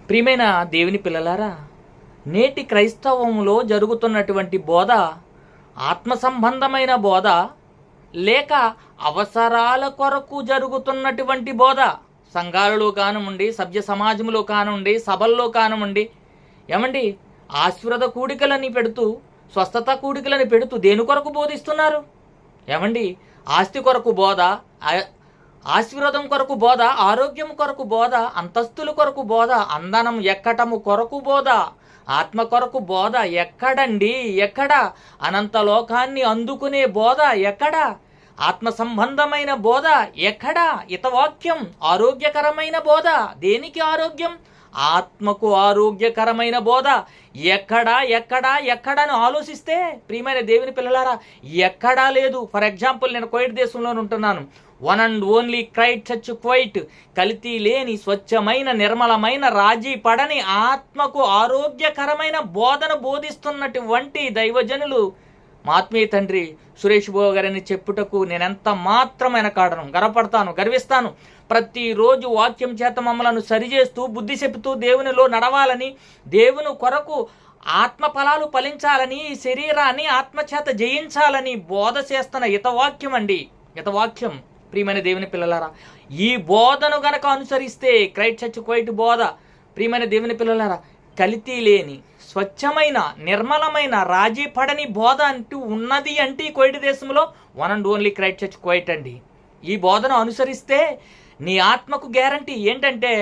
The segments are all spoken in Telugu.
ప్రియమైన దేవుని పిల్లలారా, నేటి క్రైస్తవంలో జరుగుతున్నటువంటి బోధ ఆత్మ సంబంధమైన బోధ లేక అవసరాల కొరకు జరుగుతున్నటువంటి బోధ? సంఘాలలో కానివ్వండి, సభ్య సమాజంలో కానివ్వండి, సభల్లో కానివ్వండి, ఏమండి ఆశీర్వాద కూడికలని పెడుతూ, స్వస్థత కూడికలని పెడుతూ దేని కొరకు బోధిస్తున్నారు? ఏమండి ఆస్తి కొరకు బోధ, ఆశీర్వాదం కొరకు బోధ, ఆరోగ్యం కొరకు బోధ, అంతస్తుల కొరకు బోధ, అందనం ఎక్కటము కొరకు బోధ, ఆత్మ కొరకు బోధ ఎక్కడండి? ఎక్కడ? అనంత లోకాన్ని అందుకునే బోధ ఎక్కడ? ఆత్మ సంబంధమైన బోధ ఎక్కడ? హితవాక్యం, ఆరోగ్యకరమైన బోధ. దేనికి ఆరోగ్యం? ఆత్మకు ఆరోగ్యకరమైన బోధ ఎక్కడా ఎక్కడా ఎక్కడని ఆలోచిస్తే ప్రియమైన దేవుని పిల్లలారా, ఎక్కడా లేదు. ఫర్ ఎగ్జాంపుల్, నేను కువైట్ దేశంలో ఉంటున్నాను. One and only Christ church Kuwait. కల్తీ లేని, స్వచ్ఛమైన, నిర్మలమైన, రాజీ పడని, ఆత్మకు ఆరోగ్యకరమైన బోధన బోధిస్తున్నటువంటి దైవజనులు మా ఆత్మీయ తండ్రి సురేష్ బాబు గారని చెప్పుటకు నేనెంత మాత్రమైన కారణం గర్వపడతాను, గర్విస్తాను. ప్రతిరోజు వాక్యం చేత మమ్మలను సరిచేస్తూ, బుద్ధి చెబుతూ, దేవునిలో నడవాలని, దేవుని కొరకు ఆత్మ ఫలాలు ఫలించాలని, శరీరాన్ని ఆత్మచేత జయించాలని బోధ చేస్తున్న హితవాక్యం అండి. హితవాక్యం. ప్రియమైన దేవుని పిల్లలారా, ఈ బోధను గనక అనుసరిస్తే, క్రైస్ట్ చర్చ్ కువైట్ బోధ, ప్రియమైన దేవుని పిల్లలారా, కల్తీ లేని, స్వచ్ఛమైన, నిర్మలమైన, రాజీ పడని బోధ అంటూ ఉన్నది అంటే ఈ కువైట్ దేశంలో one and only Christ church Kuwait అండి. ఈ బోధను అనుసరిస్తే నీ ఆత్మకు గ్యారంటీ ఏంటంటే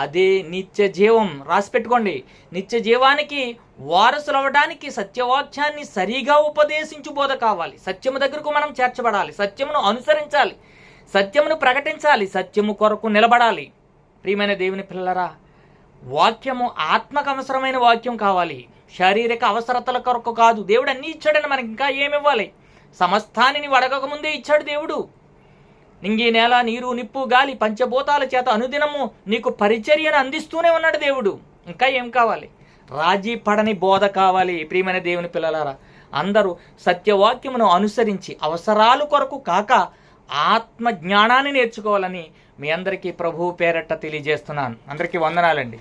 అదే నిత్య జీవం. రాసి పెట్టుకోండి. నిత్య జీవానికి వారసులు అవ్వడానికి సత్యవాక్యాన్ని సరిగా ఉపదేశించు బోధ కావాలి. సత్యము దగ్గరకు మనం చేర్చబడాలి, సత్యమును అనుసరించాలి, సత్యమును ప్రకటించాలి, సత్యము కొరకు నిలబడాలి. ప్రియమైన దేవుని పిల్లలారా, వాక్యము ఆత్మకు అవసరమైన వాక్యం కావాలి, శారీరక అవసరతల కొరకు కాదు. దేవుడు అన్నీ ఇచ్చాడని మనకి ఇంకా ఏమి ఇవ్వాలి? సమస్తాన్ని అడగక ముందే ఇచ్చాడు దేవుడు. నింగి, నేల, నీరు, నిప్పు, గాలి, పంచభూతాల చేత అనుదినము నీకు పరిచర్యను అందిస్తూనే ఉన్నాడు దేవుడు. ఇంకా ఏం కావాలి? రాజీ పడని బోధ కావాలి. ప్రియమైన దేవుని పిల్లలారా, అందరూ సత్యవాక్యమును అనుసరించి అవసరాలు కొరకు కాక ఆత్మ జ్ఞానాన్ని నేర్చుకోవాలని మీ అందరికీ ప్రభువు పేరట తెలియజేస్తున్నాను. అందరికీ వందనాలండి.